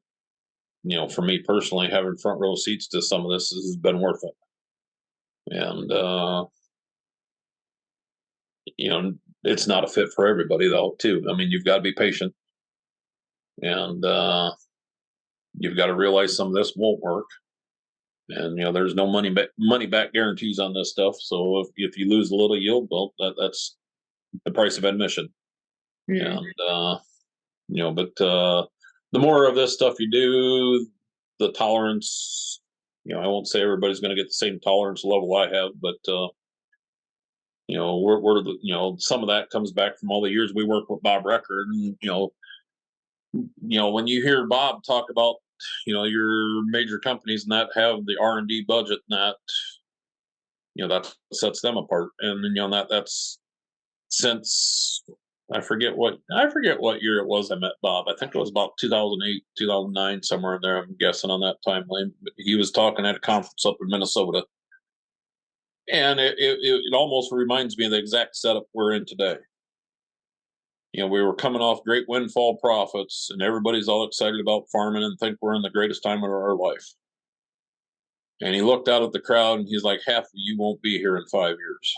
for me personally, having front row seats to some of this has been worth it. And it's not a fit for everybody though, too. I mean, you've got to be patient, and you've got to realize some of this won't work. And there's no money back guarantees on this stuff. So if you lose a little yield, well, that's the price of admission. Mm. And but the more of this stuff you do, the tolerance. I won't say everybody's going to get the same tolerance level I have, but we're some of that comes back from all the years we worked with Bob Record, and when you hear Bob talk about your major companies and that have the R&D budget and that sets them apart. And then that's since I forget what year it was I met Bob. I think it was about 2008, 2009, somewhere in there. I'm guessing on that timeline. But he was talking at a conference up in Minnesota, and it almost reminds me of the exact setup we're in today. We were coming off great windfall profits, and everybody's all excited about farming and think we're in the greatest time of our life. And he looked out at the crowd and he's like, half of you won't be here in 5 years.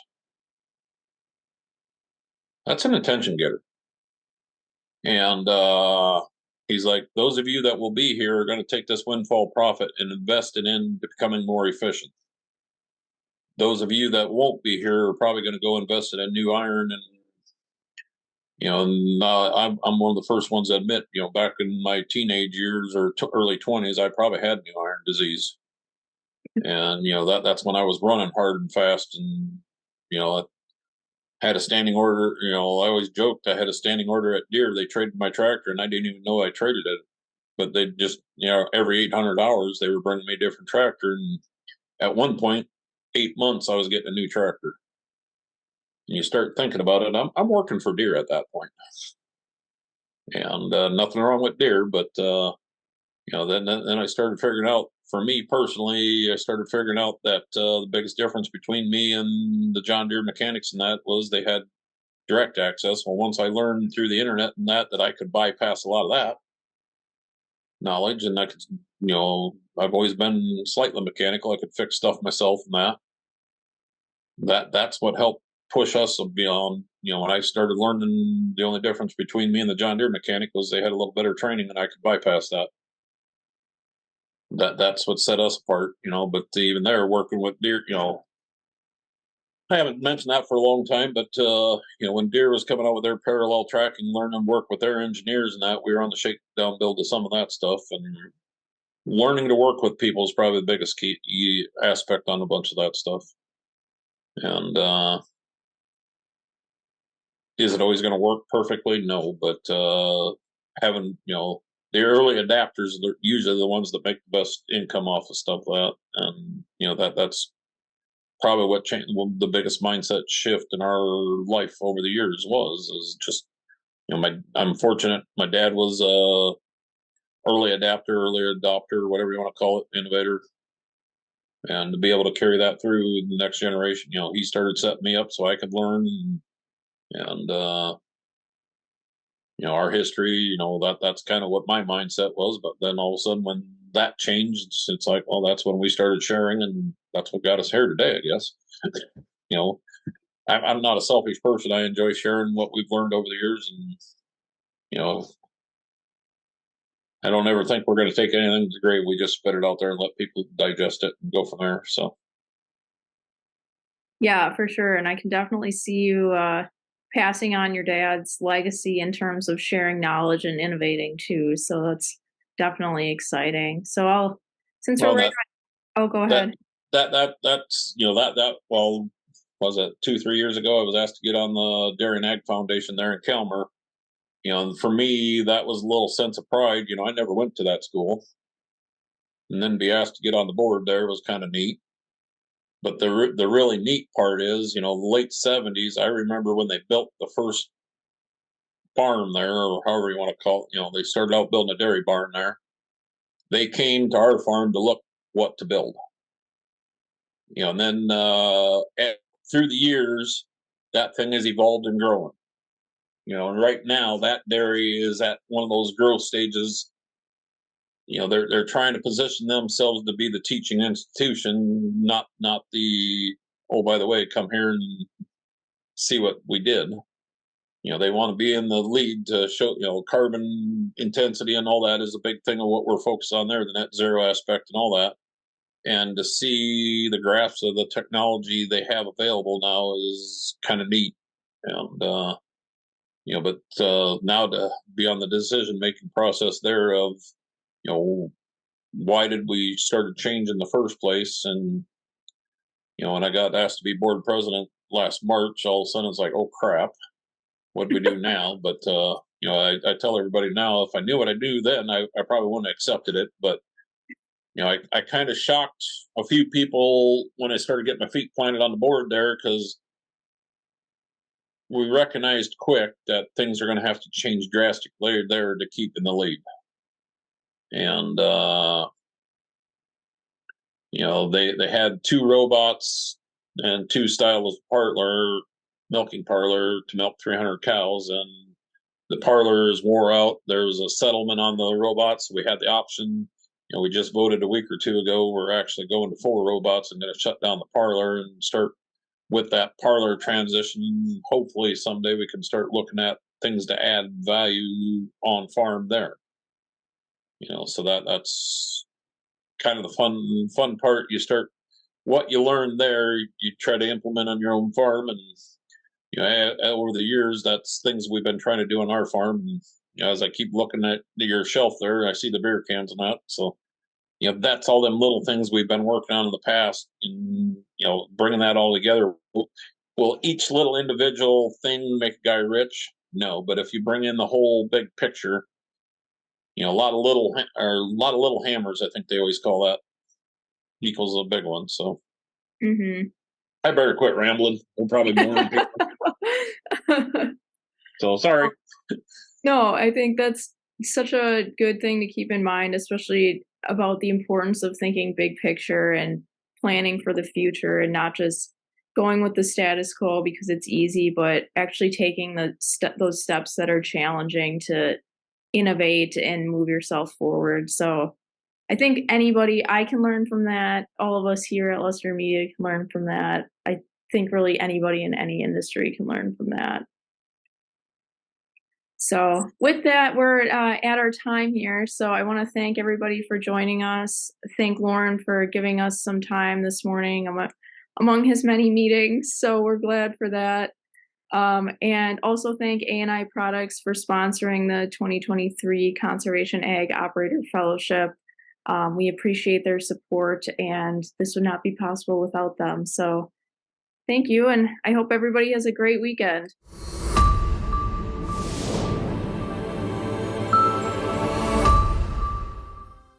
That's an attention getter. And he's like, those of you that will be here are going to take this windfall profit and invest it in becoming more efficient. Those of you that won't be here are probably going to go invest in a new iron. And I'm one of the first ones to admit, back in my teenage years or early 20s, I probably had new iron disease. And that's when I was running hard and fast, and I had a standing order. I always joked I had a standing order at Deere. They traded my tractor, and I didn't even know I traded it. But they just, every 800 hours they were bringing me a different tractor, and at one point, 8 months I was getting a new tractor. And you start thinking about it. I'm working for Deere at that point, and nothing wrong with Deere, but then I started figuring out. For me personally, I started figuring out that the biggest difference between me and the John Deere mechanics and that was they had direct access. Well, once I learned through the internet and that I could bypass a lot of that knowledge, and I could, I've always been slightly mechanical. I could fix stuff myself, and that's what helped push us beyond. When I started learning, the only difference between me and the John Deere mechanic was they had a little better training, and I could bypass that. That's what set us apart, But even there, working with Deere, I haven't mentioned that for a long time, but when Deere was coming out with their parallel tracking, learning to work with their engineers and that, we were on the shakedown build of some of that stuff, and learning to work with people is probably the biggest key aspect on a bunch of that stuff. And is it always going to work perfectly? No, but having the early adapters are usually the ones that make the best income off of stuff like that, and that's probably what changed. The biggest mindset shift in our life over the years is just I'm fortunate. My dad was early adopter, whatever you want to call it, innovator, and to be able to carry that through the next generation. He started setting me up so I could learn, and our history. That's kind of what my mindset was. But then all of a sudden, when that changed, it's like, well, that's when we started sharing, and that's what got us here today, I guess. you know, I'm not a selfish person. I enjoy sharing what we've learned over the years, and I don't ever think we're going to take anything to the grave. We just spit it out there and let people digest it and go from there. So, Yeah, for sure. And I can definitely see you passing on your dad's legacy in terms of sharing knowledge and innovating too. So that's definitely exciting. So since we're well, right oh, go that ahead. that's well, was it 2-3 years ago? I was asked to get on the Dairy and Ag Foundation there in Kelmer. And for me, that was a little sense of pride. I never went to that school, and then be asked to get on the board there was kind of neat. But the really neat part is, the late '70s. I remember when they built the first farm there, or however you want to call it. They started out building a dairy barn there. They came to our farm to look what to build. And then through the years, that thing has evolved and grown. And right now that dairy is at one of those growth stages. They're trying to position themselves to be the teaching institution, not the, oh, by the way, come here and see what we did. They want to be in the lead to show, carbon intensity and all that is a big thing of what we're focused on there, the net zero aspect and all that. And to see the graphs of the technology they have available now is kind of neat. And, but now to be on the decision making process there of, why did we started change in the first place? And, when I got asked to be board president last March, all of a sudden it's like, oh crap, what do we do now? But, I tell everybody now, if I knew what I knew then, I probably wouldn't have accepted it. But, I kind of shocked a few people when I started getting my feet planted on the board there, because we recognized quick that things are going to have to change drastically there to keep in the lead. And, they had 2 robots and 2 styles of milking parlor to milk 300 cows. And the parlors wore out. There was a settlement on the robots. So we had the option. We just voted a week or 2 ago. We're actually going to 4 robots and going to shut down the parlor and start with that parlor transition. Hopefully someday we can start looking at things to add value on farm there. So that's kind of the fun part. You start what you learn there, you try to implement on your own farm, and over the years, that's things we've been trying to do on our farm. And, as I keep looking at your shelf there, I see the beer cans and that. So that's all them little things we've been working on in the past, and bringing that all together. Will each little individual thing make a guy rich? No, but if you bring in the whole big picture, a lot of little hammers, I think they always call that, equals a big one. So Hmm. I better quit rambling. We're probably boring people. So sorry. No, I think that's such a good thing to keep in mind, especially about the importance of thinking big picture and planning for the future and not just going with the status quo because it's easy, but actually taking those steps that are challenging to innovate and move yourself forward. So I think I can learn from that. All of us here at Luster Media can learn from that. I think really anybody in any industry can learn from that. So, with that, we're at our time here. So, I want to thank everybody for joining us. Thank Loran for giving us some time this morning among his many meetings. So, we're glad for that. And also thank A&I Products for sponsoring the 2023 Conservation Ag Operator Fellowship. We appreciate their support, and this would not be possible without them. So, thank you, and I hope everybody has a great weekend.